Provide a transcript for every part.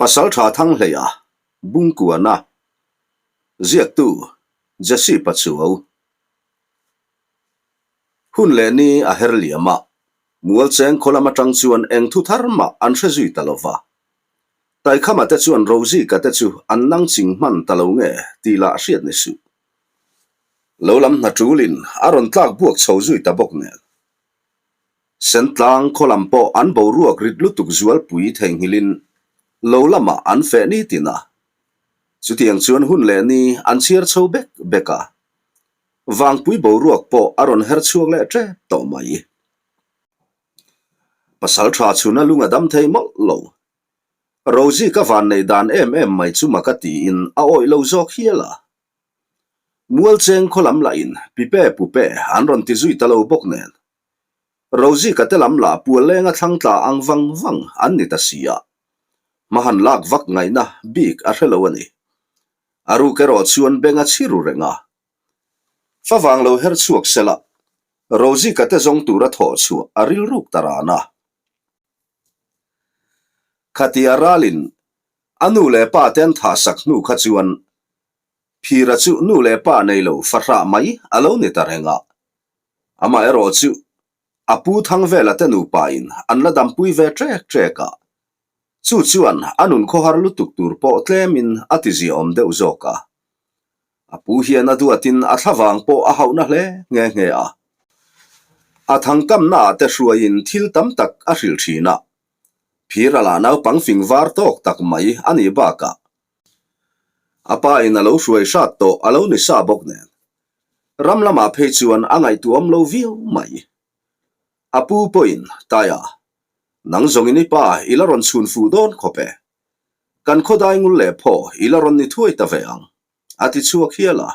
pasal tha thang hleya bungkuana ziak tu jasi pachuau hun le ni a herliama mual cheng kholama tang chuan eng thu tharma an hrezui talova tai khama te chuan rozi ka te chu an nang ching man talo nge tila hriat ni su lolam na tulin aron tlak buak chhozui ta bok ne sentlang kholampo an bo ruak rit lutuk zual pui theng hilin lolama an fe ni tina chutiang chuan hun le ni an chiar chho bek beka wang pui bo ruak po aron her chuak le tre to mai pasal tha chuna lunga dam thei mo lo rozi ka van nei dan em mai chu makati in a oi lo zok hiela mual cheng kholam la in pipe pupe an ron ti zui talo bok nen rozi ka telam la pualenga thangtla angwang wang an ni ta sia mahan lak vak ngai na big a helo ani aru kero chuan benga chiru renga fawang lo her chuak sela rozi ka te zong tura tho chu aril ruk tarana khatia ralin anu le pa ten tha sak nu kha chuan phira chu nu le pa nei lo farra mai alo ni tarenga ama ero chu apu thang vela te nu pa in an la dam pui ve treka chu chuan anun kho har lutuk tur po tlemin atizi om deu zoka apu hian adu atin a thlawang po a hauna hle nge a athangkam na te hruain thil tam tak a hril thina phirala nau pangfing war tok tak mai ani baka apa in alo hruai shat to alo ni sa bok nen ramlama phe chuan angai tuam lo viu mai apu poin taya nang zongini pa ilaron chun fu don khope kan khodai ngul le pho ilaron ni thuai ta veang ati chuak hiala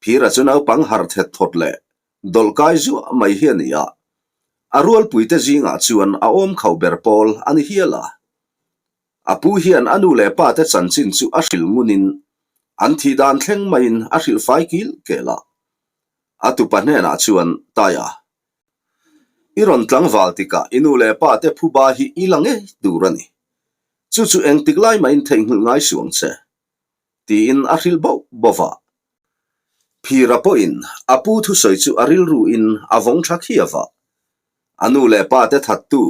phira chunau pang har thet thot le dolkai zu mai hiania arual puite jinga chuan a om khau ber pol ani hiala apu hian anu le pa te chanchin chu a hril ngunin an thi dan thleng main a hril fai kil kela atu panena chuan taya iron tlang valtika inu le pa te phuba hi ilange durani chu eng tiklai main theng ngai suang che ti in a hril bova phira po in apu thu soi chu aril ru in avong thakhiawa anu le pa te thattu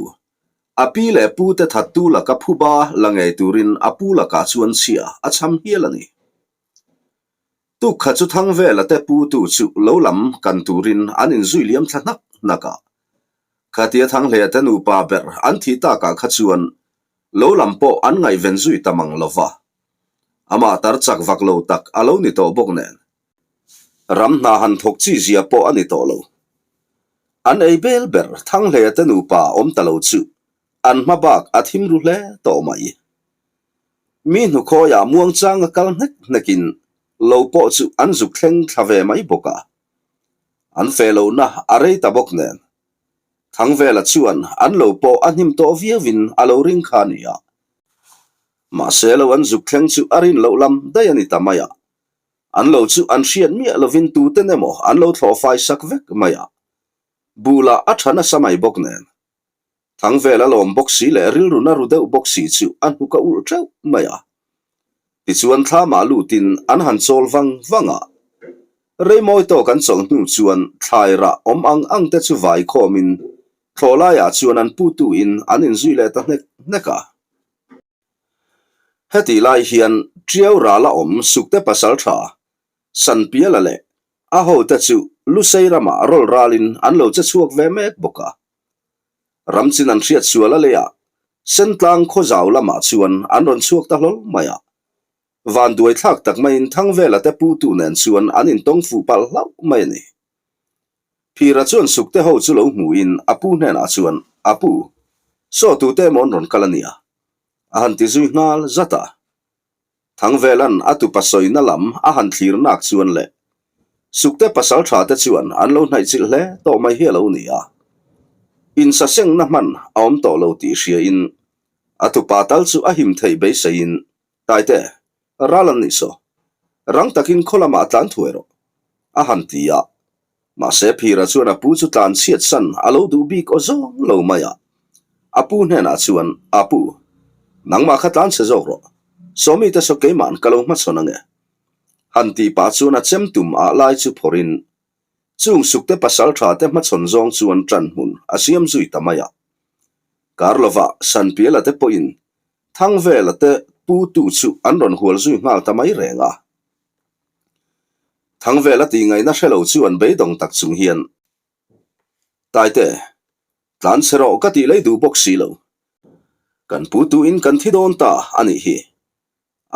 api le pu te thattu la ka phuba langai turin apu la ka chuan sia acham hialani tu kha chu thang vela te pu tu chu lolam kan turin anin zuiliam thlanak naka khatia thang le te nu pa ber an thi ta ka kha chuan lolam po an ngai ven zui tamang lova ama tar chak vak lo tak alo ni to bok nen ram na han thok chi zia po ani to lo an ei bel ber thang le te nu pa om talo chu an mabak athim ru hle to mai mi nu kho ya muang chang kal nek nekin lo po chu an zuk thleng thlave mai boka an felo na arei ta bok nen thang vela chuan an lo po anim to viavin alo ring khania ma selo an zuk thleng chu arin lo lam dayani tamaya an lo chu an hriat mi lovin tu te nemo an lo thlo fai sak vek maya bula athana samai bok nen thang vela lom boxi le ril runa ru deu boxi chu an huka ul treu maya ti chuan thla ma lu tin an han chol wanga reimoi to kan chong nu chuan thlaira om ang te chu vai khomin thola ya chuan an pu tu in an in zui le ta neka heti lai hian triau ra la om sukte pasal tha san piala le a ho ta chu lu sei rama rol ralin an lo che chuak ve mek boka ramchin an hriat suala le ya sentlang kho zaw lama chuan an ron chuak ta hlol maya van duai thak tak main thang vela te pu tu nen chuan an in tong fu pal lau mai ni phira chuan sukte ho chu lo hmu in apu hna chuan apu so tu te mon ron kalania ahan ti zui hnal zata thang velan atu pasoi na lam ahan thlir nak chuan le sukte pasal tha te chuan an lo hnai chil hle to mai he lo nia in sa seng na man aom to lo ti hria in atu patal chu a him thei be sein taite ralan ni so rang takin kholama tlan thuero ahan tia ma se phira chuan apu chu tlan siat san alo du bik ozo lo maya apu hna chuan apu nang ma khatan se jok ro somi ta so ke man kalong ma sonange hanti pa chu na chem tum a lai chu phorin chung sukte pasal tha te ma chon jong chuan tran mun asiam zui tamaya karlova san piela te poin thang vela te pu tu chu an ron hual zui ngal tamai renga thang vela ti ngai na shelo chuan beidong tak chung hian tai te tlan sero ka ti lei du bok si lo kan pu tu in kan thi don ta ani hi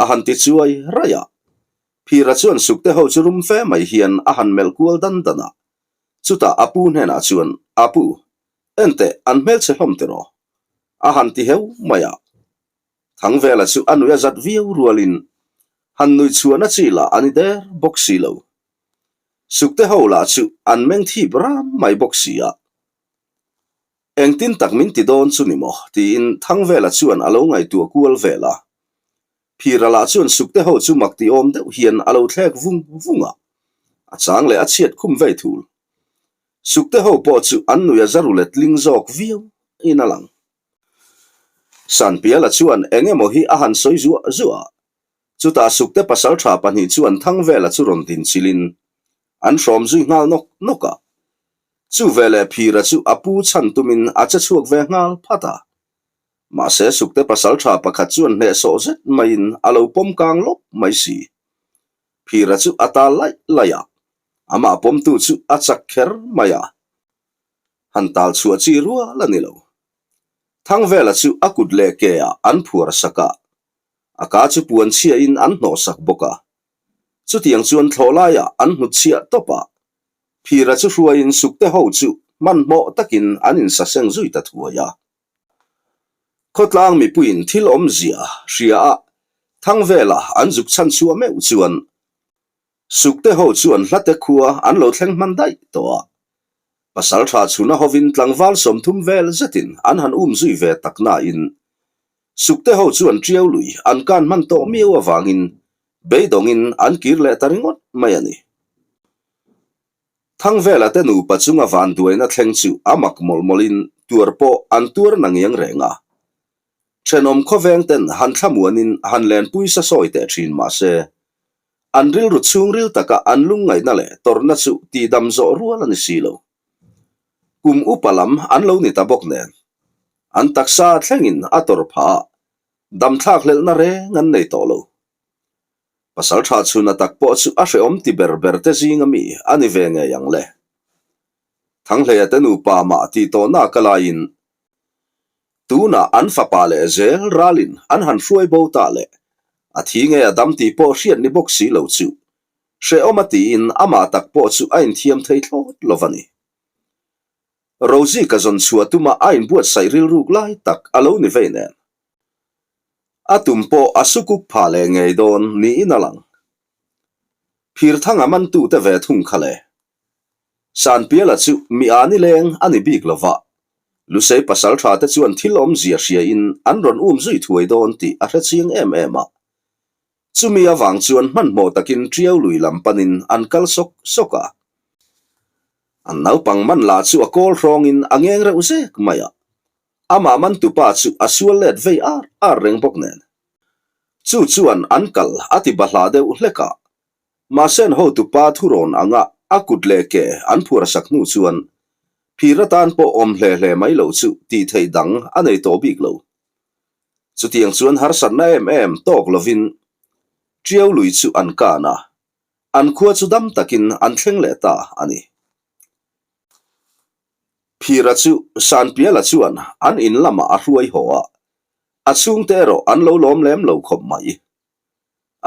a han ti chuai raya phira chuan sukte ho churum fe mai hian a han mel kual dan dana chuta apu hena chuan apu ente an mel che hlom te ro a han ti heu maya thang vela chu anuya zat viu rualin han nui chuan a chila ani der bok si lo sukte ho la chu an meng thi bram mai bok sia engtin takmin ti don chu ni mo ti in thang vela chuan alo ngai tu kual vela phira la chuan sukte ho chu mak ti om deuh hian alo thlek vunga a chang le a chiat khum vei thul sukte ho po chu an nuya zarulet ling jok viu in alang san piala chuan engemaw hi a han soi zuwa chuta sukte pasal tha pani chuan thang vela chu ron tin chilin an shom zui ngal noka chu vele phira chu apu chan tumin acha chuak ve ngal phata ma se sukte pasal tha pakhat chuan he so zet main alo pom kang lop mai si phira chu ata laya ama pom tu chu achak kher maya hantal chu chi ruwa lanilo thang vela chu akut le ke a an phur saka aka chu puan chia in an no sak boka chu tiang chuan thlolaya an hu chia topa phira chu ruain sukte ho chu man mo takin anin sa seng zui ta thuaya khotlang mi puin thil om zia ria thang vela an juk chan chu me chuan sukte ho chuan hlate khuwa an lo thleng man dai to pasal tha chuna hovin tlangwal som thum vel zatin an han zui ve takna in sukte ho chuan triau lui an kan man to miu awangin beidongin an kirle taringot mayani thang vela te nu pachunga van duaina thleng chu amak molmolin turpo an tur nangiang renga chenom khoveng ten han thlamuanin han len puisa soi te thin ma se an ril ru chung ril taka an lungai na le torna chu ti dam zo rual ani silo kum upalam an lo ni tabok nen an taksa thlengin ator pha dam thak lel na re ngan nei to lo pasal tha chuna tak po chu a hreom ti berber te zinga mi ani ve nge yang le thang hle te nu pa ma ti to na kalain tuna an fa pa le zel ralin an han hruai bo ta le a thi nge adam ti po hriat ni bok si lo chu hre omati in ama tak po chu ain thiam thei thlot lovani rozi ka zon chua tuma ain buat sai ril ruk lai tak alo ni ve nen atumpo asukuk phale ngei don ni inalang phir thanga man tu te ve thung khale san piala chu mi ani leng ani bik lova lu sei pasal tha te chuan thilom zia ria in an ron zui thuai don ti a hrechiang ema chumi awang chuan man mo takin triau lui lampanin an kal soka an naupang man la chu a kol rong in angeng reu se maya ama man tu pa chu asual let vei ar reng bok nen chu chuan an kal ati bahla deu hleka ma sen ho tu pa thuron anga akut le ke an phura saknu chuan phiratan po om hle mai lo chu ti thei dang anei to bik lo chu tiang chuan har san na em tok lovin triau lui chu an kana an khua chu dam takin an thleng le ta ani phira chu san piala chuan an in lama a hruai hoa achung tero an lo lom lem lo khop mai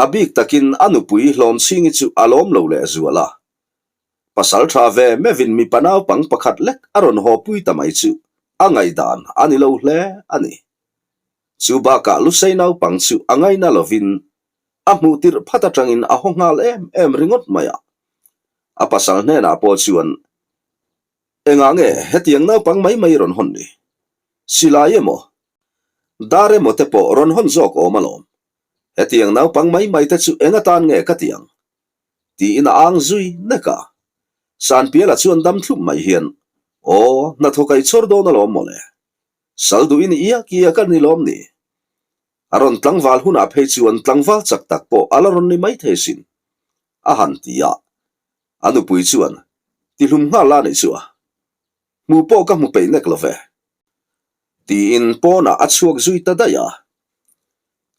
abik takin anupui hlom singi chu alom lo le zuala pasal tha ve mevin mi panaw pang pakhat lek aron ho pui tamai chu angai dan ani lo hle ani chu ba ka lu sei naw pang chu angai na lovin amu tir phata tangin a hongal em ringot maya a pasal ne na po chuan engange hetiang naw pang mai ron hon ni silaye mo dare mo te po ron hon zok o malom hetiang naw pang mai te chu engatan nge katiang ti ina ang zui neka san piala chuan dam thlup mai hian o na thokai chor do na lom mole saldu in iya kia kan ni lom ni aron tlangwal huna phei chuan tlangwal chak tak po alaron ni mai thesin a han tia anu pui chuan ti hlum nga la nei chu mu po ka mu pe nek love ti in po na achuak zui ta da ya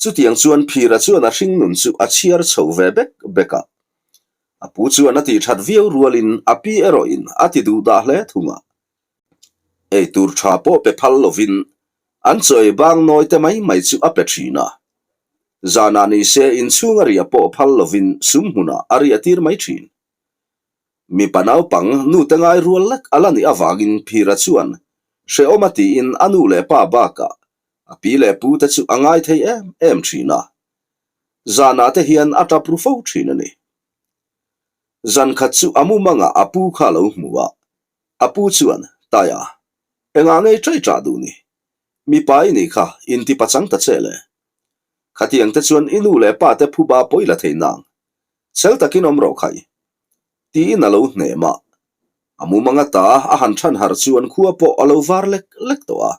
chu tiang chuan phira chuan a hring nun chu a chiar chho ve beka apu chuan ati that viau rualin api eroin ati du da hle thunga ei tur tha po pe phal lovin an choi bang noi te mai chu a pe thina zana ni se in chungaria po phal lovin sum huna ari atir mai thin mi panau pang nu tangai rual lek alani awangin phira chuan she omati in anu le pa baka api le pu ta chu angai thei em thina zana te hian ata prufo thina ni zan khat chu amu manga apu kha lo hmuwa apu chuan taya enga ngei trai tra du ni mi pai ni kha in ti pachang ta chele khatiang te chuan inu le pa te phuba poila theinang chel takin omro khai ti na lo hne ma amu manga ta a han than har chuan khuwa po alo var lek to a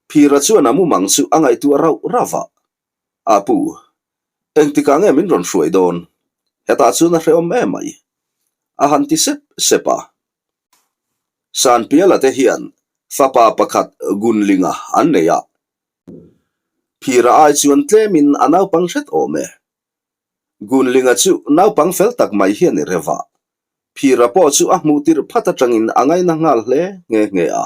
phira chuan amu mang chu angai tu rau rawa apu eng ti ka nge min ron hruai don heta chu na hreom mai a han ti sepa san piala te hian fapa pakhat gunlinga an neya phira ai chuan tlemin anau pang hret ome gunlinga chu nau pang fel tak mai hian rewa phira po chu a hmutir phata tangin angai na ngal hle nge a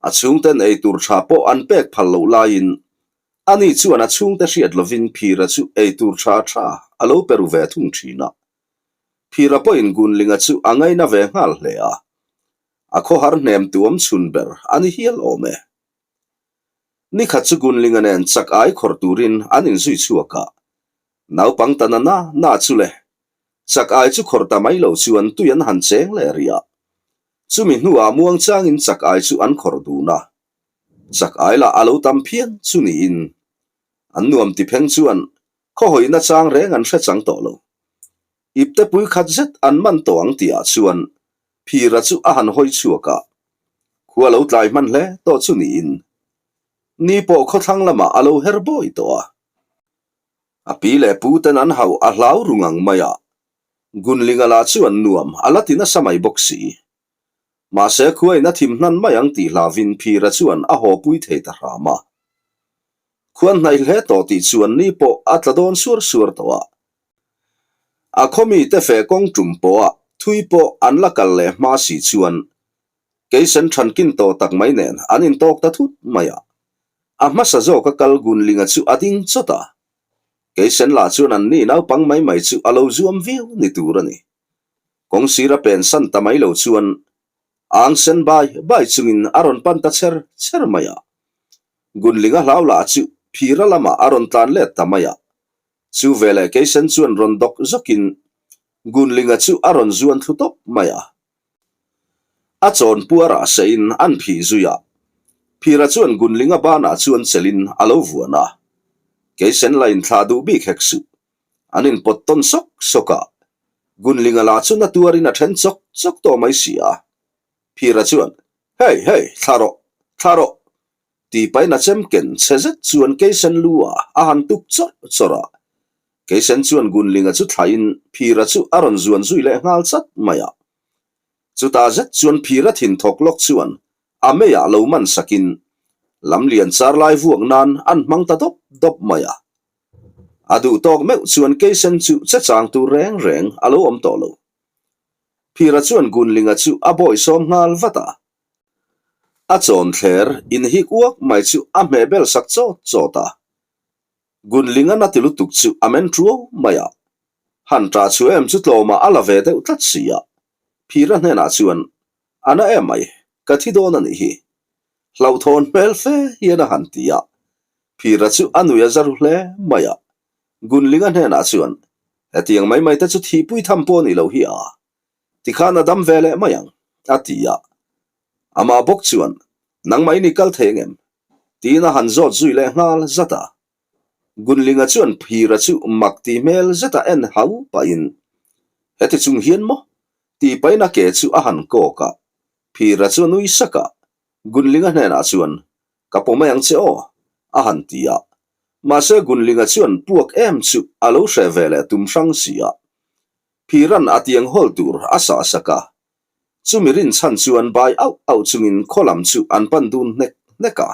achung ten ei tur tha po an pek phal lo lain ani chuan achung te hriat lovin phira chu ei tur tha alo peru ve thung thina phira po in gunlinga chu angai na ve ngal hle a akho har nem tuam chunber ani hial ome ni kha chu gunlinga nen chak ai khor turin anin zui chuaka nau pang tanana na chule chak ai chu khor ta mai lo chuan tuyan han cheng le ria chumi hnuwa muang changin chak ai chu an khor du na chak ai la alo tam phian chuni in an nuam ti pheng chuan kho hoina chang reng an hre chang to lo ipte pui khat zet an man to ang tia chuan phira chu a han hoi chuaka khua lo tlai man hle to chuni in ni po kho thang lama alo herboi to api le pu ten an hau a hlau rungang maya gunlinga la chuan nuam alatina samai boxi ma se khuai na thim nan mayang ti lavin phira chuan a ho pui thei ta rama khuan nai hle to ti chuan ni po atladon sur to a khomi te fe kong tum po thui po an la kal le ma si chuan keisen than kin to tak mai nen anin tok ta thut maya a ma sa zo ka kal gunlinga chu ading chota keisen la chuan an ni nau pang mai chu alo zuam viu ni turani kong sira pen san ta mai lo chuan ang sen bai chungin aron pan ta cher maya gunlinga hlau la chu phira lama aron tan le ta maya chu vele keisen chuan ron dok zokin gunlinga chu aron zuan thutop maya a chon puara sein an phi zuya phira chuan gunlinga bana chuan chelin alo vuana keisen lain thadu bi kheksu anin potton soka gunlinga la chuna tuarin a then chok to mai sia phira chuan hey tharo ti pai na chemken chezet chuan keisen lua a han tuk chora keisen chuan gunlinga chu thain phira chu aron zuan zui le ngal chat maya chu ta zet chuan phira thin thok lok chuan ameya lo man sakin lam lian char lai vuang nan an mang ta dop maya adu tok meu chuan keisen chu che chang tu reng alo om to lo phira chuan gunlinga chu a boy som ngal vata a chon thler in hi kuak mai chu a mebel sak chota gunlinga na tilu tuk chu amen truo maya han tra chu em chu tloma ala ve de utlat sia phira hne na chuan ana emai ka thi don ani hi hlau thon pel fe hiana han tia phira chu anuya zaru hle maya gunlinga hne na chuan atiang mai ta chu thi pui tham po ni lo hi a tikhana dam vele mayang atia ama bok chuan nang mai ni kal thengem tina han zot zui le ngal zata gunlinga chuan phira chu makti mel zata en hau pa in heti chung hian mo ti paina ke chu a han ko ka phira chu nui saka gunlinga hne na chuan kapomayang che o a han tia มาเสกุนลิงชวนพวกชุอโลเชเวเลตุมสังเสียพีรันอาติยังฮอลตูร์อาสาสกาจุมิรินชันชวนบายเอาจุงินโคลัมชุอันปันดุนเนกา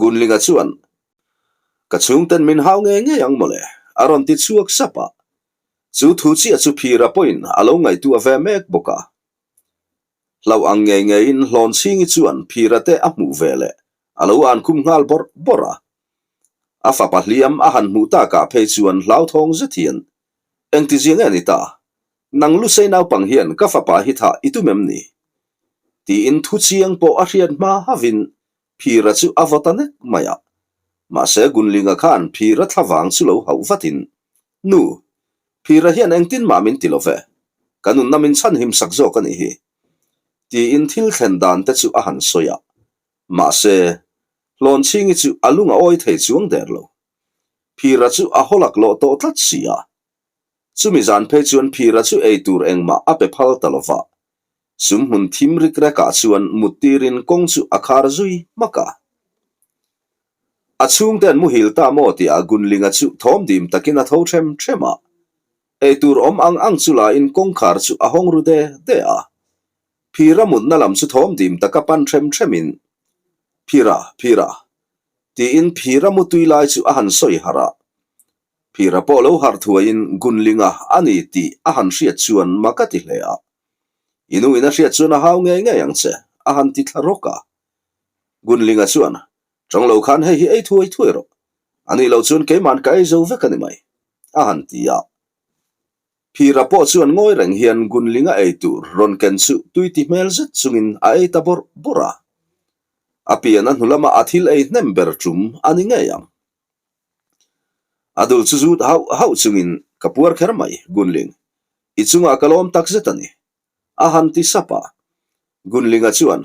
กุนลิงชวนกะชุงเต็นมินฮาวเงยยังโมเลอารอนติดช่วกสปะจูทูจีจุพีระปอยน์อโลไงตัวเวเมกบกาเราอังเงยอินลอนซิงชวนพีระเตอมูเวเลอโลอันคุมงาลบอระอาฟาปัลลิยมอาหันมูตากาเพชวนลาวทองเจตียนเอ็งติจิงเอนิตานังลุเซนาวปังเฮียนกาฟาปาฮิตาอิตุเมมนีตีอินทุจียงปออาเรียนมาฮาวินพีระจูอาวตันเนกมายามาเสกุนลิงกานพีระทวังสุโลหาวฟัตินนูพีระเฮียนเอ็งตินมามินติโลเวกันุนนามินชันหิมสักโจกันอีฮีตีอินทิลเข็นดานเตจูอาหันโซยามาเสลอนชิงจูอาลุงออยเทจวงเดรโลพีระจูอาฮอลักโลโตตัดเสียจุมิจานเพจวนพีระจูเอตูร์เองมาอเปพัลตลฟาสุมหุนทิมริกเรกาชวนมุตีรินกงจูอาคาร์จุยมกาอาชุงเตนมุฮิลตามอติอากุนลิงจูทอมดิมตะกินาทาวเชมเชมาเอตูร์อังจุลาอินกงคาร์จูอาฮงรูเดอาพีระมุนนัลมจูทอมดิมตะกปันเชมินพีระตีอินพีระมุตุยไลจูอาหันสอยฮาระพีระปอโลฮาร์ทวอินกุนลิงอันนี้ตีอาหันเสียจวนมากติเลอาอินุอินาเสียจวนหาวเงยยังเจอาหันติทารกากุนลิงจวนจงโลคันให้ไอถวยรออันนี้เราจวนเกมันไกเจ้าเวกันไหมอาหันตีอาพีระปอจวนงอยแรงเฮียนกุนลิงไอตูรอนเกนสุตุยติเมลซ์จุงินไอตาบอระอาเปียนันหุลมาอาทิลไอเนมเบอร์จุมอันนี้ไงยังอดุลซูดฮาวจุงินกับปัวร์เคอร์ไม่กุนลิงอิจุงอากาลอมตักเซตันีอาหันติสปากุนลิงจวน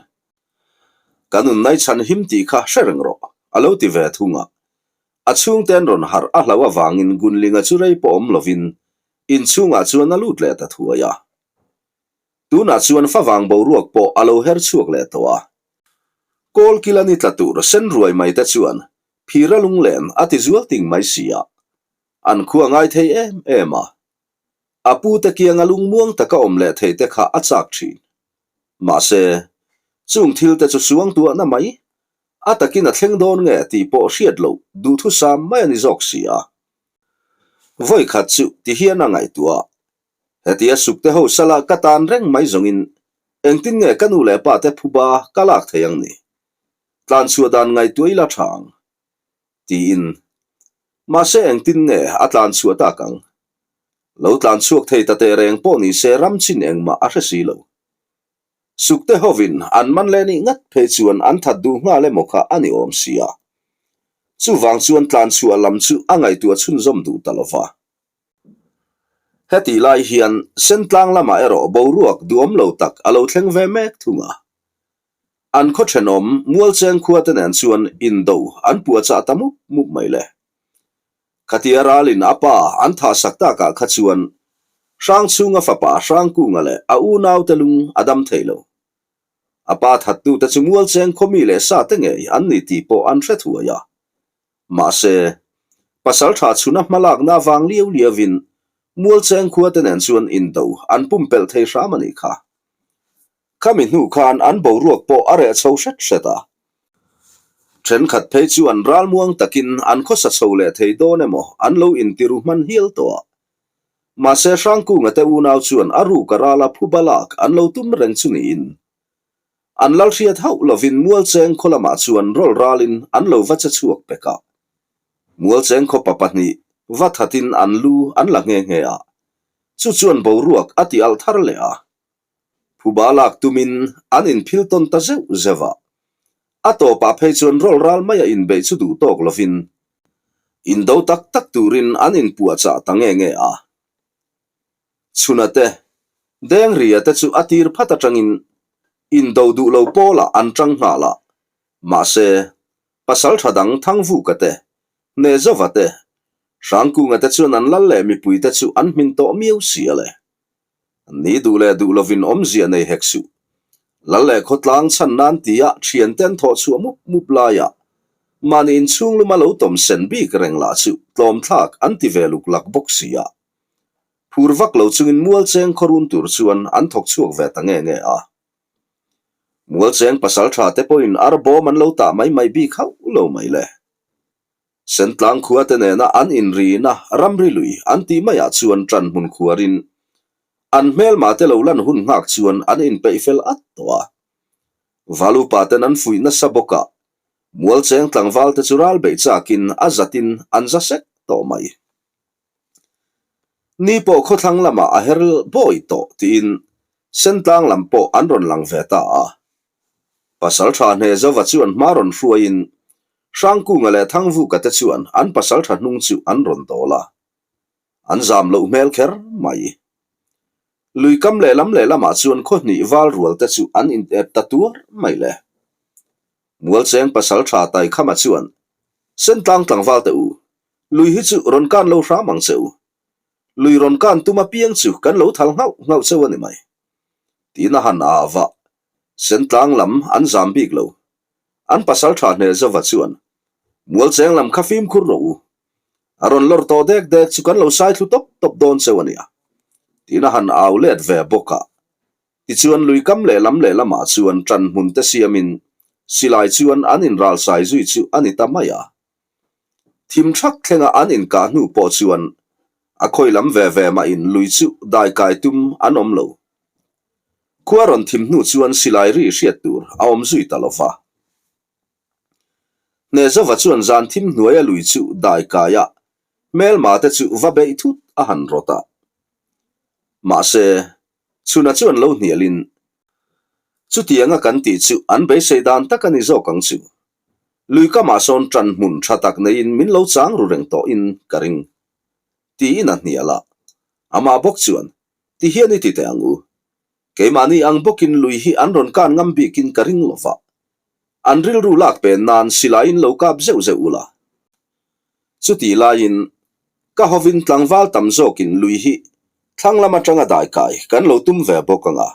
กันุนในชันหิมตีข้าเชริงรออาโลติเวทุงะอาชุงเตนรอนฮาร์อาลาววางินกุนลิงจุไรปอมลวินอินชุงอาจวนนัลุดเลตทัวยาตูนอาจวนฟ้าวางบรวกปออาโลเฮร์ชวกเลตัวกอลกิลานิตลตูร์เซนรวยไม่ตะจวนพีระลุงเลนอาติจวลติงไม่เสียอันควงไอเทเอมาอาปูตะเกียงลุงม่วงตะกะอมเลเทเตข้าอัจฉริมาเสจุงทิลเตจุสวงตัวน่ะไหมอาตะกินอัดเล็งโดนเงตีปอเชียดโลดูทุสามไม่นิจอกเสียไว้ขัดจุที่เฮียนังไงตัวเหตุยสุกเตหูสละกตันเร่งไม่จงอินเอ็งตินเงกันอุเลปาเตผู้บากะลักเทียงนี่ตานชัวดานไงตัวอีละทางตีอินมาเสเอ็งตินเงอัตลานชัวตากังแล้วตานชัวเทตเตเรงปอนี่เซรัมชินเอ็งมาอาเรสีโลสุกเตหวินอันมันเลนิงัดเพจวนอันทัดดูงาเลมกะอันนี้อมเสียจูวังชวนตานชัวลำจูอังไงตัวชุนจมดูตลอดฟ้าเหตุไลเฮียนเส้นทางละมาเอรอบรวกดูอมโลตักอโลเทงเวเมกทุงะอันโคชนอมมัวเจงขวดเนนชวนอินโดอันปัวจ่าตามุไม่เลยคติอาราลินอาปาอันท่าสักตากาขจวนช่างชุงฟ้าป่าช่างกุงอะไรอาวนาวเตลุงอดัมเทโลอาปาทัดดูแต่จมัวเจงคมิเลสาเตงเออันนี้ตีปออันเรทัวยามาเสภาษาชาชุนมาลากนาวังเลียววินมัวเจงขวดเนนชวนอินโดอันปุ่มเปลเทชามันอีกค่ะข้ามินูคานอันบรวกปออะไรเช่าเสตาเช่นขัดเพจวนรัลม่วงตะกินอันข้อสัตว์โซเลเทโดเนโมอันโลอินติรุมันฮิลตัวมาเสช่างกุ้งแต่อูนาวชวนอารูกราลาผู้บาลักอันโลตุมเร่งชุนินอันลัลเชียเท่าลวินมัวเจงโคลามาชวนรอลราลินอันโลวัชชวกเปกามัวเจงโคปปัตนีวัฒตินอันลูอันหลังเงียชุชวนบรวกอติอัลทาร์เลอาผู้บาลักตุมินอันอินพิลตันตาเจวะอัตโตปาเพจวนรอลรัลไม่อินเบจุดูตอกลวินอินโดตักตูรินอันอินปัวจ่าตังเงียชุนเตเดงเรียเตจูอติร์พัตจังอินโดดูโลโปลาอันจังหาละมาเสภาษาชาดังทั้งฟูกเตเนจวะเตช่างกุงเตจูนันลัลเลมิปุยเตจูอันมินโตมิวเสียเลนี่ดูโลวินอมเจียในเฮกซูลัลเลขดลางชันนันตียะเชียนเตนทอชัวมุบลายะ manin chung luma lo tom sen bi kreng la chu tlom thak anti veluk lak boxia phurvak lo chungin mual cheng khorun tur chuan an thok chuak ve ta nge a mual cheng pasal tha te point arbo man lo ta mai bi khau lo mai le sentlang khuate ne na an in ri na ramri lui anti maya chuan tran mun khuarin an mel ma te lo lan hun ngak chuan an in peifel at towa valu paten an fui na saboka mual cheng tlangwal te chural be chakin azatin anjasek to mai ni po khothlang lama a herl boy to tin sentlang lampo anron lang veta a pasal tha ne zawa chuan maron hruain sangku ngale thangvu ka te chuan an pasal tha hnung chu anron dola an zam lo mel kher mai lui kam le lama chuan khoni wal rual te chu an in tatur mai le mual cheng pasal tha tai khama chuan sentlang tlangwal te u lui hi chu ron kan lo hra mang cheu lui ron kan tuma piang chu kan lo thal ngau cheu ani mai tina han awa sentlang lam an zam bik lo an pasal tha ne zawa chuan mual cheng lam khafim khur ro aron lor to dek chu kan lo sai thu top don cheu ani a tina han aulet ve boka ti chuan lui kam le lama chuan tran mun te siamin silai chuan an in ral sai zui chu ani tamaya thim thak thlenga an in ka nu po chuan a khoi lam ve ma in lui chu dai kai tum anom lo khuaron thim nu chuan silai ri hriat tur aom zui talofa ne zawa chuan zan thim hnuaia lui chu dai kaya mel ma te chu va be thut a han rota ma se chuna chuan lo hnialin chu tianga kan ti chu an be seidan takani zo kang chu lui ka ma son tran mun thatak nein min lo chang ru reng to in karing ti na hniala ama bok chuan ti hiani ti te angu ke mani ang bokin lui hi an ron kan ngam bi kin karing lova an ril ru lak pe nan silain lo kap zeu ula chu ti lain ka hovin tlangwal tam zo kin lui hi thanglama tanga dai kai kan lo tum ve bokanga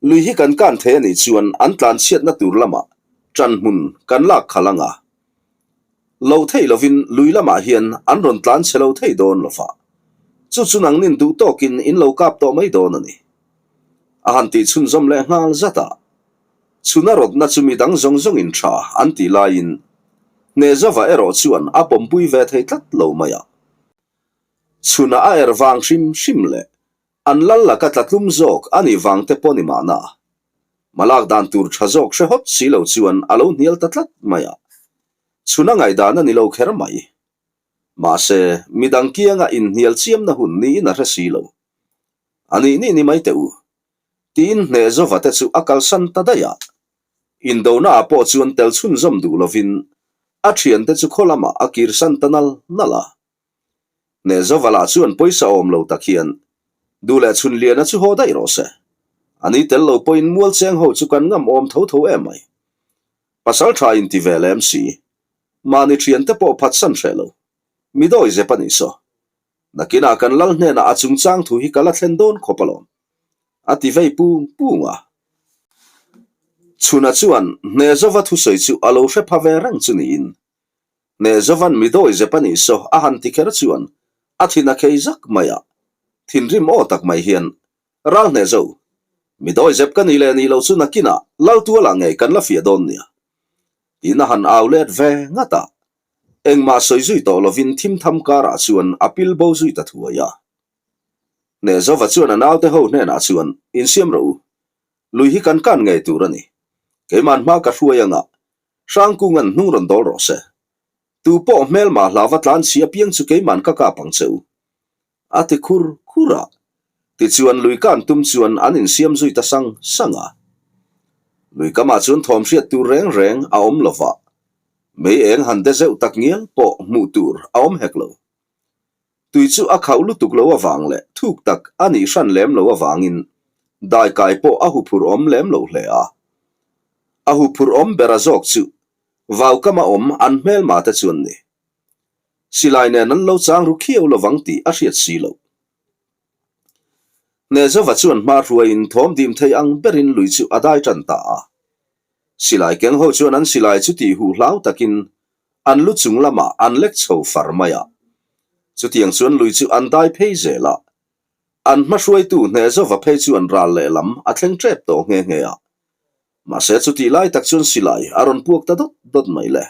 lui hi kan the ni chuan an tlan chiat na tur lama tran mun kan lak khalanga lo thei lovin lui lama hian an ron tlan chelo thei don lofa chu chunang nin du tokin in lo kap to mai don ani a han ti chun zom le ngal zata chuna rot na chumi dang zong in tha an ti lain ne zawa ero chuan a pompui ve thei tlat lo maya chuna a wang shim le an lalla ka tlatlum zok ani wang te poni mana malak dan tur thazok she hot silo chuan alo nial tatlat maya chuna ngai dan ani lo kher mai ma se midang kianga in nial chiam na hun ni na resilo ani ni mai te u tin ne zo vate chu akal san tadaya indona po chuan tel chun zom du lovin a thian te chu kholama akir san tanal nala ne zo vala chuan poisa om lo takhian dule chun liana chu ho dai ro se ani tel lo point mual cheng ho chu kan ngam om tho emai pasal tha in ti velem si mani thian te po phat san shelo midoi je pani so nakina kan lal hne na achung chang thu hi kala thlen don khopalom ati vei punga chuna chuan ne zawa thu sei chu alo hre phave rang chu ni in ne zawan midoi je pani so a han ti kher chuan athina keizak maya thinrim o tak mai hian ral ne zo midoi zep kan ile ni lo chu nakina lal tu la ngai kan la fia don nia ina han outlet ve ngata engma soi zui to lovin thim tham kara chuan apil bo zui ta thuaya ne zo va chuan anaw te ho ne na chuan in siam ro lui hi kan ngai turani ke man ma ka hruayanga sang ku ngan hnung ron dol ro se tu po mel ma lawat lan sia piang chu ke man ka pang cheu ate khura ti chuan lui kan tum chuan an in siam zui ta sanga lui kama chuan thom hriat tu reng a om lova mei eng han de zeu tak ngial po mu tur a om heklo tui chu a khawlu tuk lo awang le thuk tak ani hran lem lo awangin dai kai po a hu phur om lem lo hle a hu phur om berazok chu vau kama om an mel ma ta chuan ni silai ne nan lo chang ru khieu lo wangti a hriat si lo ne zo va chuan ma ruain thom dim thei ang berin lui chu adai tan ta silai keng ho chuan an silai chu ti hu hlau takin an lu chung lama an lek chho far maya chu tiang chuan lui chu an dai phei zela an ma hruai tu hne zo va phei chu an ral le lam a thleng trep to nge nge a ma se chu ti lai tak chun silai aron puak ta dot mai le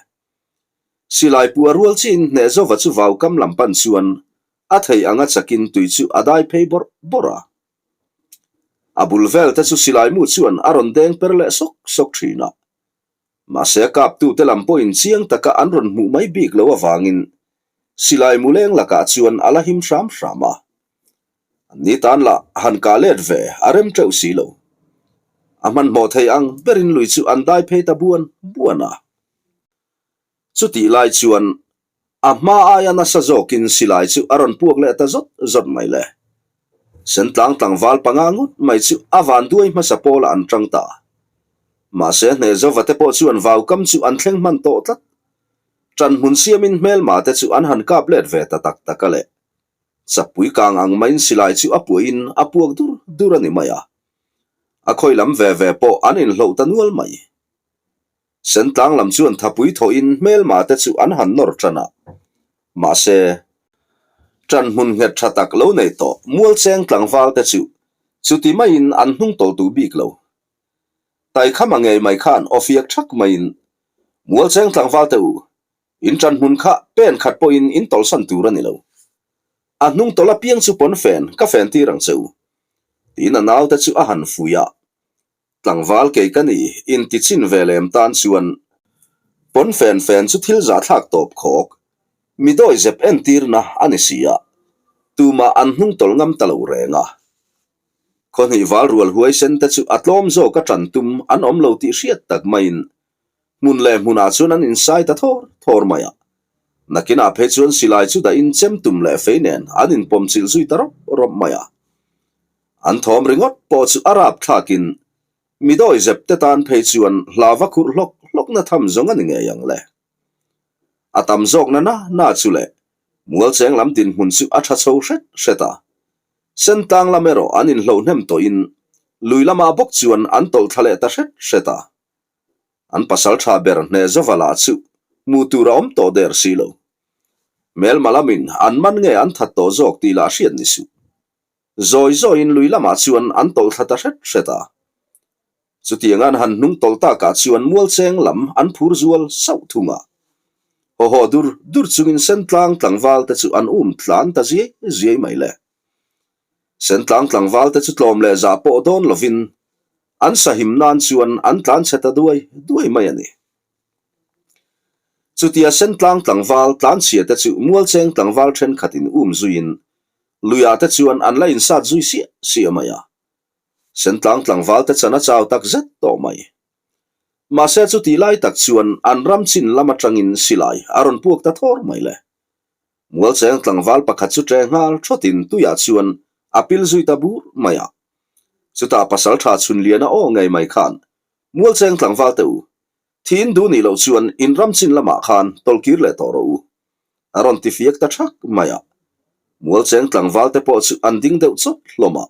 silai pu rual chin hne zo va chu vau kam lam pan chuan a thei anga chakin tui chu adai phei bora abul vel ta chu silai mu chuan aron deng perle sok thina ma se kap tu te lam point chiang taka an ron mu mai bik lo awangin silai muleng laka chuan ala him shama ni tan la han ka let ve arem treu si lo aman mo thei ang berin lui chu an dai phei ta buana chu ti lai chuan ama aya na sa zokin silai chu aron puak le ta zot mai le sen tlang wal pangangut mai chu awan duai ma sa pol an tangta ma se ne zo vate po chu an vau kam chu an thleng man to tlat tran mun siamin mel ma te chu an han kap let ve ta tak takale sapui kang ang main silai chu apuin apuak dur ani maya a khoi lam ve po anin lo tanual mai sen tlang lam chu an thapui tho in mel ma te chu an han nor trana ma se tran mun nge thatak lo nei to mual cheng tlang wal te chu ti mai in an hnung tol tu bik lo tai khama nge mai khan ofiak thak mai in mual cheng tlang wal te u in tran mun kha pen khat po in tol san tur ani lo a hnung tola piang chu pon fen ka fen ti rang cheu tin a naw te chu a han fuya tlang wal ke kani in ti chin velem tan chuan pon fen chu thil za thak top khok mi doi zep en tir na anisia tuma an hnung tol ngam talo renga kon hi wal rual huai sen ta chu atlom zo ka tran tum an om lo ti hriat tak main mun le muna chuan an inside ta thor maya nakina phe chuan silai chu da in chem tum le feinen an in pom chil zui tarop rop maya an thom ringot po chu arab thakin mi doi zep te tan phe chuan hlawa khur lok na tham zong an nge yang le atam zok na chule mual cheng lam tin hun chu a tha chho seta sen tang lamero anin lo nem to in luilama bok chuan an tol thale ta seta an pasal tha ber ne zovala chu mu tu rom to der silo mel malamin an man nge an that to zok ti la hriat ni su zoi in luilama chuan an tol thata seta chutiangan han nung tol ta ka chuan mual cheng lam an phur zual sau thunga ho dur chungin sen tlang wal te chu an tlan ta zi mai le sen tlang wal te chu tlom le za po don lovin an sahim nan chuan an tlan cheta duai mai ani chutia sen tlang wal tlan chia te chu mual cheng tlang wal then khatin zuin luya te chuan an lain sa zui si maya sen tlang wal te chana chaw tak zet to mai ma se chu ti lai tak chuan an ram chin lama tangin silai aron puak ta thor mai le mual cheng tlang wal pakhat chu tre ngal thotin tuya chuan apil zui ta bur maya chuta pasal tha chun liana o ngai mai khan mual cheng tlang wal te u thin du ni lo chuan in ram chin lama khan tolkir le toro u aron ti fiak ta thak maya mual cheng tlang wal te po chu an ding deuh chot hloma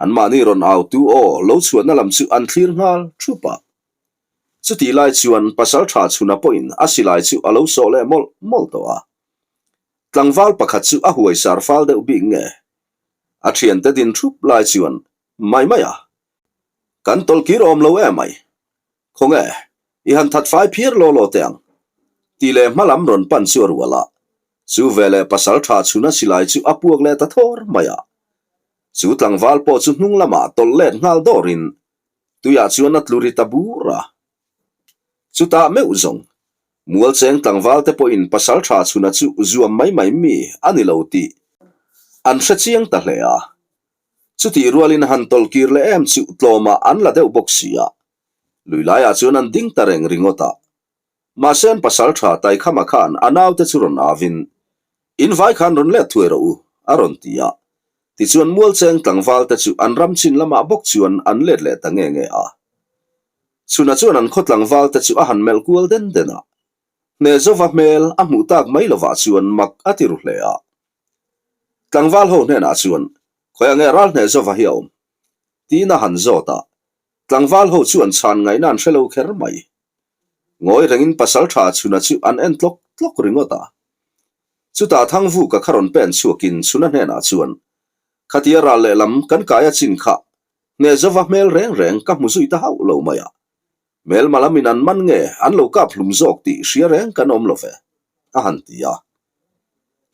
an mani ron au tu o lo chuan na lam chu an thlir ngal thupa chuti lai chuan pasal tha chuna point asilai chu alo so le mol to a tlangwal pakhat chu a huai sar fal deuh bi nge a thian te din thup lai chuan mai maya kan tol ki rom lo e mai khonge I han that fai phier lo teang ti le malam ron pan sur wala chu vele pasal tha chuna silai chu apuak le ta thor maya chu tlangwal po chu hnung lama tol let ngal dorin tuya chuan atluri tabura chuta me uzong mual cheng tlangwal te po in pasal tha chuna chu zuam mai mi ani lo ti an hre chiang ta hle a chuti rualin han tol kir le em chu tloma an la deuh boxia luilaya chuan an ding tareng ringota ma sen pasal tha tai khama khan anaw te churon avin in vai khan ron le thuero u aron tia ti chuan mual cheng tlangwal te chu an ram chin lama bok chuan an let le ta nge a chuna chuan an khotlang wal te chu a han mel kual dena ne zova mel a mu tak mai lova chuan mak atiru hle a tlangwal ho ne na chuan khoya nge ral ne zova hiom ti na han zota tlangwal ho chuan chan ngai nan hrelo kher mai ngoi rengin pasal tha chuna chu an en tlok ringota chuta thangvu ka kharon pen chuakin chuna hena chuan khatia ral le lam kan kaya chin kha nge zawa mel reng ka musui ta hau lo maya mel malamin an man nge an lo ka phlum zok ti ria reng kan om lo ve a han tia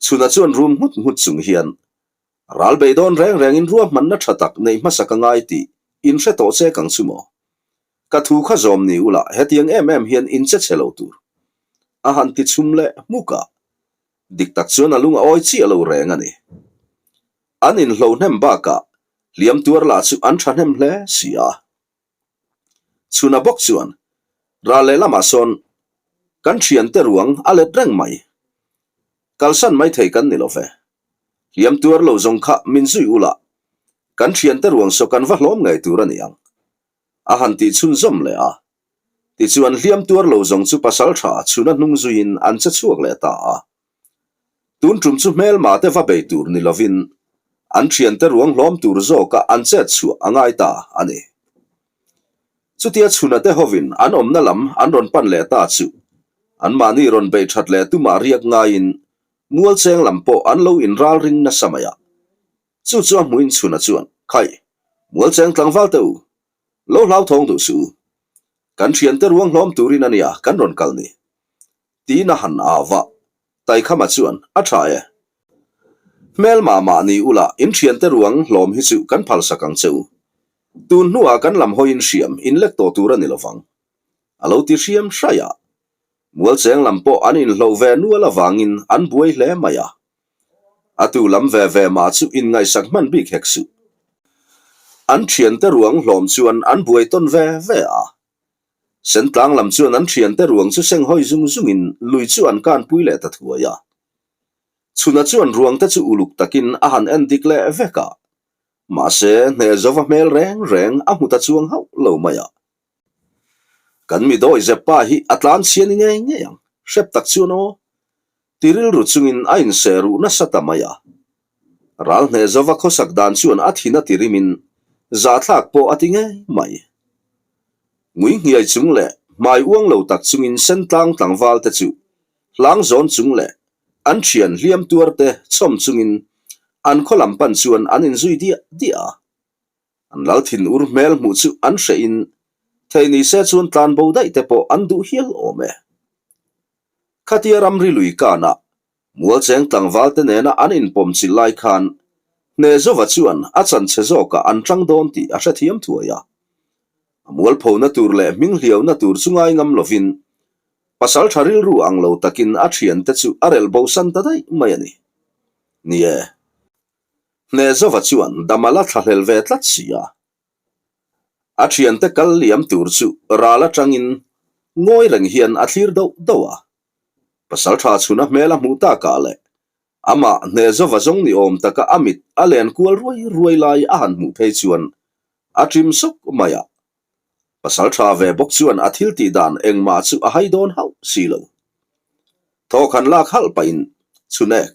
chuna chuan room hut chung hian ral beidon reng in ruam man na thatak nei masaka ngai ti in hre to che kang chumo ka thu kha zom ni ula hetiang hian in che chelo tur a han ti chumle muka diktak chuan alunga oi chi alo reng ani an in hlo hnem ba ka liam tur la chu an tha hnem hle sia chuna bok chuan rale lama son kan thian te ruang ale reng mai kalsan mai thei kan ni lo ve liam tur lo zong kha min zui ula kan thian te ruang so kan va hlom ngai tur aniang a han ti chun zom le a ti chuan liam tur lo zong chu pasal tha chuna hnung zuin an cha chuak le ta tun trum chu mel ma te va be tur ni lovin an thian te ruang hlom tur zo ka an che chu angai ta ani chutia chuna te hovin an om na lam an ron pan le ta chu an mani ron be that le tu ma riak nga in mual cheng lampo an lo in ral ring na samaya chu muin chuna chuan khai mual cheng tlangwal teu lo hlau thong du su kan thian te ruang hlom turin ania kan ron kal ni ti na han awa tai khama chuan a tha e mel ma ni ula in thian te ruang hlom hi chu kan phal sakang cheu tun nuwa kan lam hoin siam in lek to tura ni lovang alo ti siam shaya mual cheng lampo an in hlo ve nu la wangin an buai hle maya atu lam ve ma chu in ngai sak man bi khek su an thian te ruang hlom chuan an buai ton ve a sen tlang lam chuan an thian te ruang chu seng hoi zung in lui chu an kan pui le ta thua ya chuna chuan ruang ta chu uluk takin a han en dik le veka ma se ne zova mel reng a muta chuang hau lo maya kan mi doi ze pa hi atlan sian nge yang shep tak chuno tiril ru chungin a in seru na sata maya ral ne zova khosak dan chuan athina tirimin za thlak po atinge mai ngui ngiai chung le mai uang lo tak chungin sen tlangwal te chu lang zon chung le an thian hliam tur te chom chungin an kholam pan chuan an in zui dia an lal thin ur mel mu chu an hre in theini se chuan tlan bo dai te po an du hial ome khatia ramri lui kana mual cheng tlangwal te nena an in pom chi lai khan ne zova chuan a chan che zo ka an tang don ti a hre thiam thuaya mual pho na tur le ming hliau na tur chungai ngam lovin pasal tharil ru ang lo takin a thian te chu arel bo san ta dai mai ani ni e ne zova chuan damala thlel ve tlat sia a thian te kal liam tur chu rala tangin ngoi reng hian a thlir dowa pasal tha chuna mela muta ka le ama ne zova zong ni om taka amit alen kual ruai lai a han mu phei chuan a trim sok maya pasal tha ve bok chuan a thil ti dan engma chu a haidon hau silo tho khan lak hal pain chunek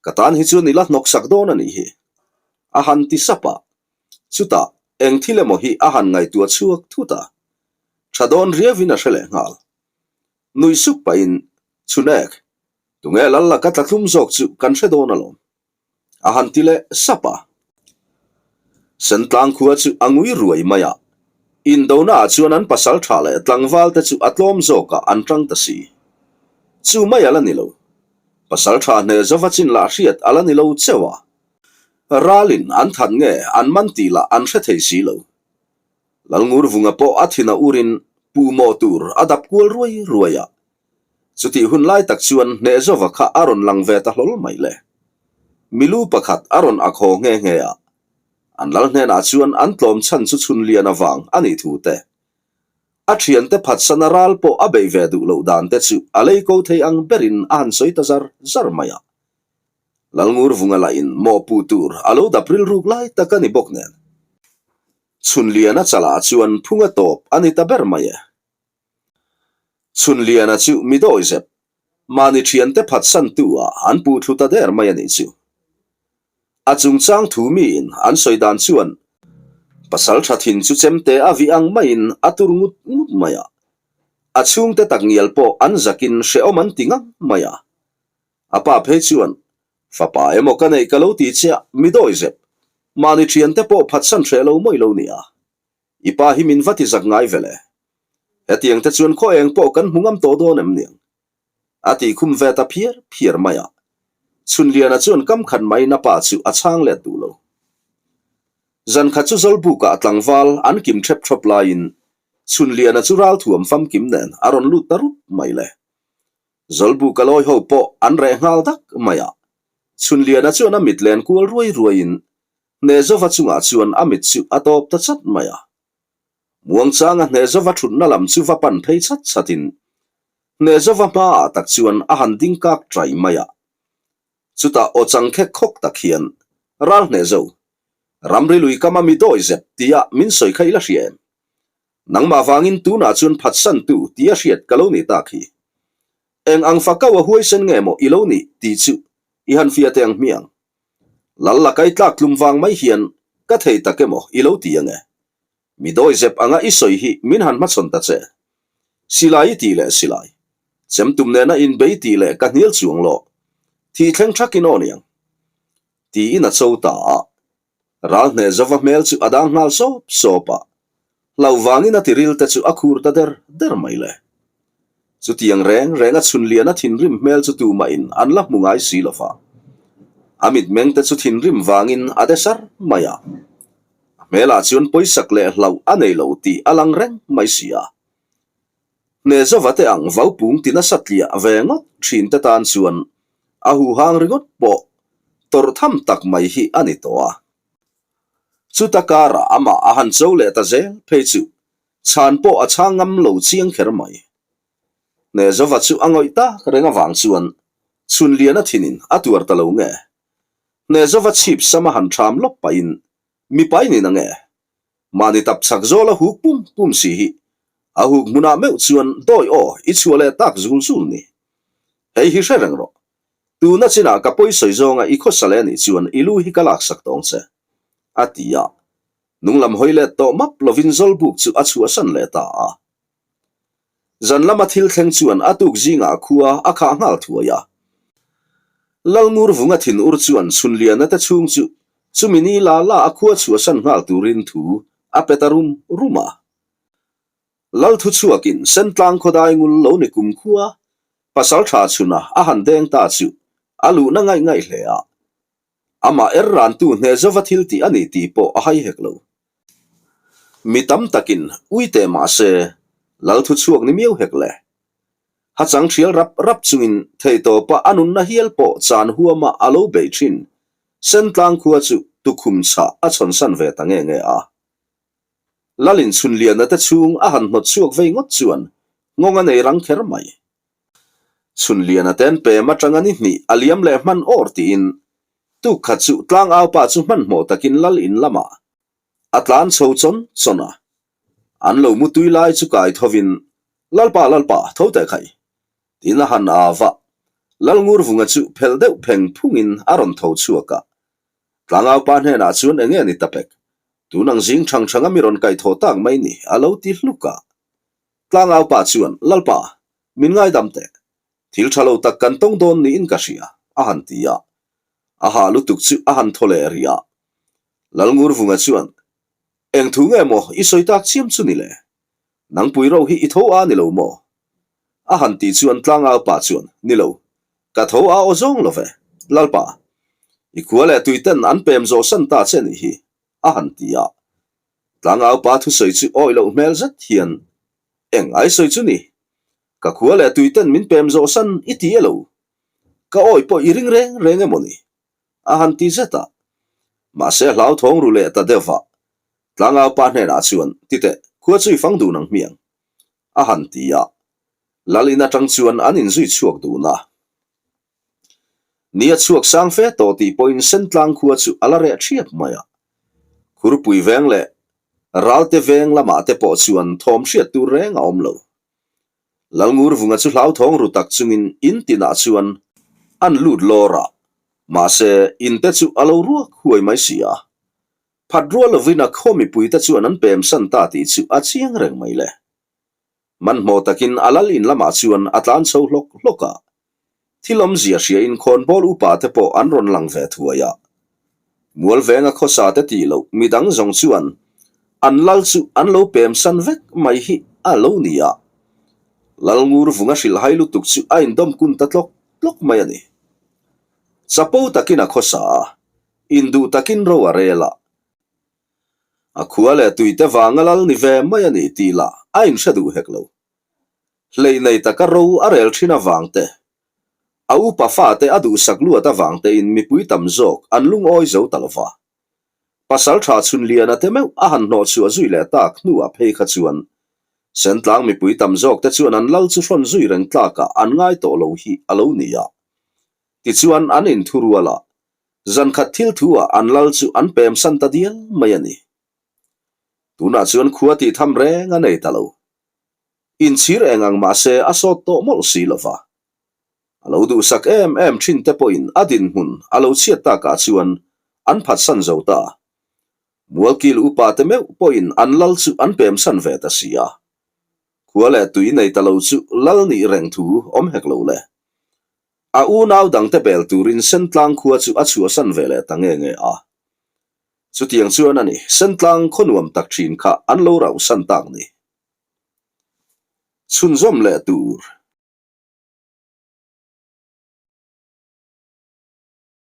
katan hi chu nila nok sak don ani hi a han ti sapa chuta eng thile mo hi a han ngai tu chuak thuta thadon riavina hrele ngal nui suk pain chunek tunge lalla ka tlathum zok chu kan hre don alom a han tile sapa sentlang khuwa chu angui ruai maya in dona chuan an pasal tha le tlangwal te chu atlom zoka an tang ta si chu mai ala ni lo pasal tha ne zawachin la hriat ala ni lo chewa ralin an than nge an man ti la an hre thei si lo lalngur vunga po athina urin pu mo tur adap kul ruaya chuti hun lai tak chuan ne zowa kha aron lang ve ta hlol mai le milu pakhat aron akho nge ya an lal hne na chuan an tlom chan chu chun lian awang ani thu te a thian te phat sanaral po a bei ve du lo dan te chu alei ko thei ang berin an soi ta zar maya lalngur vunga la in mo pu tur alo da pril ruk lai takani boknen chun lian a chala chuan phunga top ani ta ber maya chun lian a chu mi doi zep mani thian te phat san tu a an pu thu ta der maya ni chu achung chang thu mi in an soidan chuan pasal thathin chu chemte avi ang main atur ngut maya achung te tak ngial po an zakin sheoman tinga maya apa phechuan fapa emo kanei kalo ti chia midoi zep mani thian te po phatsan thelo moi lo nia ipa hi min vati zak ngai vele etiang te chuan kho eng po kan hungam to do nem niang ati khum ve ta phiar maya chun liana chuan kam khan mai na pa chu achang le tu lo zan kha chu zolbu ka tlangwal an kim thep thop lain chun liana chu ral thuam fam kim nen aron lut tarup mai le zolbu kaloi ho po an re ngal dak maya chun liana chuan amit len kul ruin ne zowa chunga chuan amit chu atop ta chat maya muang changa ne zowa thun na lam chu va pan phei chat chatin ne zowa ma tak chuan a han ding kak trai maya chuta o chang khe khok tak hian ral ne zo ramri lui kama mi doi zep tia min soi khai la hriam nangma wangin tu na chuan phatsan tu tia hriat kaloni ta khi eng ang fakawa huai sen nge mo iloni ti chu i han fia teng miang lalla kai tlak tlum wang mai hian ka thei takemo ilo ti ange mi doi zep anga i soi hi min han ma chon ta che silai ti le silai chem tum ne na in bei ti le ka hnil chuang lo thi thleng thakin oniang ti ina chota ral ne zawa mel chu adang ngal so pa lau wangin atiril te chu akhur ta der mai le chu tiang renga chun liana thin rim mel chu tu ma in anla mungai silofa amit meng te chu thin rim wangin adesar maya mela chun poisak le lau anei lo ti alang reng mai sia ne zawa te ang vau pung tina satlia vengot thin te tan chuan ahu hang ringot po tor tham tak mai hi ani toa chutakara ama ahan chole ta zel phechu chan po achangam lo chiang kher mai ne zowa chu angoi ta renga wang chuan chun liana thinin atuar ta lo nge ne zowa chip sama han tham lop pain mi pai ni na nge mani tap chak zola hu pum si hi ahuk muna meu chuan doi o i chuale tak zul ni hei hi serang ro tu na china ka poi soi zonga i kho sale ni chuan ilu hi kalak sak tong che atia nunglam hoile to map lovin zolbuk chu achua san le ta zanlama thil thleng chuan atuk zinga khuwa akha ngal thuaya lalngur vunga thin ur chuan chunliana ta chung chu chumini la akhua chua san ngal turin thu apetarum ruma lal thu chuakin sentlang khodai ngul lo ne kum khuwa pasal tha chuna a han deng ta chu alu na ngai hle a ama erran tu ne zowa thil ti ani ti po a hai heklo mitam takin uite ma se lal thu chuak ni miu hekle ha chang thial rap chungin theito pa anun na hial po chan huama alo beichin sentlang khuwa chu tukhum cha a chon san ve ta nge a lalin chun lian ta chung a han not chuak ve ngot chuan ngonga nei rang kher mai chun lian ten pe ma tangani ni aliam le man or ti in tu khachu tlang aw pa chu man mo takin lal in lama atlan chona an lo mu tui lai chu kai thovin lalpa tho te khai tina han awa lalngur vunga chu phel deuh pheng phungin aron tho chuaka tlang aw pa hne na chun enge ni tapek tunang jing thang amiron kai tho tak mai ni alo ti hluka tlang aw pa chuan lalpa min ngai damte thil thalo tak kan tong don ni in ka ria a han tia aha lutuk chu a han thole ria lalngur vunga chuan eng thu nge mo i soitak chiam chu ni le nang pui ro hi i tho a ni lo mo a han ti chuan tlang aw pa chuan ni lo ka tho a o zong lo ve lalpa i kuale tuiten an pem zo san ta chen hi a han tia tlang aw pa thu soi chu oi lo mel zat hian eng ai soi chu ni ka kuale tuiten min pem zo san i ti elo ka oi po i ring reng emoni a han ti zeta ma se hlau thong ru le ta dewa tlang aw pa hne na chuan tite khua chui fang du nang miang a han tia lalina tang chuan anin zui chuak du na nia chuak sang fe to ti point sentlang khua chu alare thiap maya khurpui veng le ralte veng lama te po chuan thom hriat tu reng a om lo lalngur vunga chu hlau thong ru tak chungin in tina chuan an lut lora ma se in te chu alo ruak huai mai sia phatrua lovina khomi pui te chuan an pem san ta ti chu a chiang reng mai le มันโมตะกินอลลินละมาชวนอัตลานโซลกลกะที่ลมเสียเสียอินคนบอลอุปาเตโปอันรอนหลังเวทัวยะมัวเวงะข้อสาเตตีโลมีดังจงชวนอันลัลสุอันโลเปมสันเวกไม่ฮิอาโลเนียลัลงูรฟุงะสิลไฮลุตุกสุอินดอมกุนตัดลกไม่นี่สะโปตะกินaข้อสาอินดูตะกินโรวะเรละa khua le tuite wangalal ni ve maya ni tila ain shadu heklo lei nei takaro arel thina wangte au pa fa te adu saklu ata wangte in mi pui tam jok an lung oi zo talwa pasal tha chun lian ate me a han no chu azui le tak nu a phei kha chuan sentlang mi pui tam jok te chuan an lal chu ron zui reng tlaka an ngai to lo hi alo nia ti chuan an in thuruala zan khat thil thua an lal chu an pem san ta dial mayani tuna chuan khuati tham re nga nei talo in chir engang ma se asot to mol silova alo du sak em thin te point adin hun alo chiat ta ka chuan an phat san zo ta mualkil upa te me point an lal chu an pem san ve ta sia khuale tui nei talo chu lal ni reng thu om hek lo le a u naw dang te bel turin sentlang khua chu a chu san ve le ta nge a chu tiang chuan ani sentlang khonuam tak thin kha an lo rau san tak ni chun zom le tur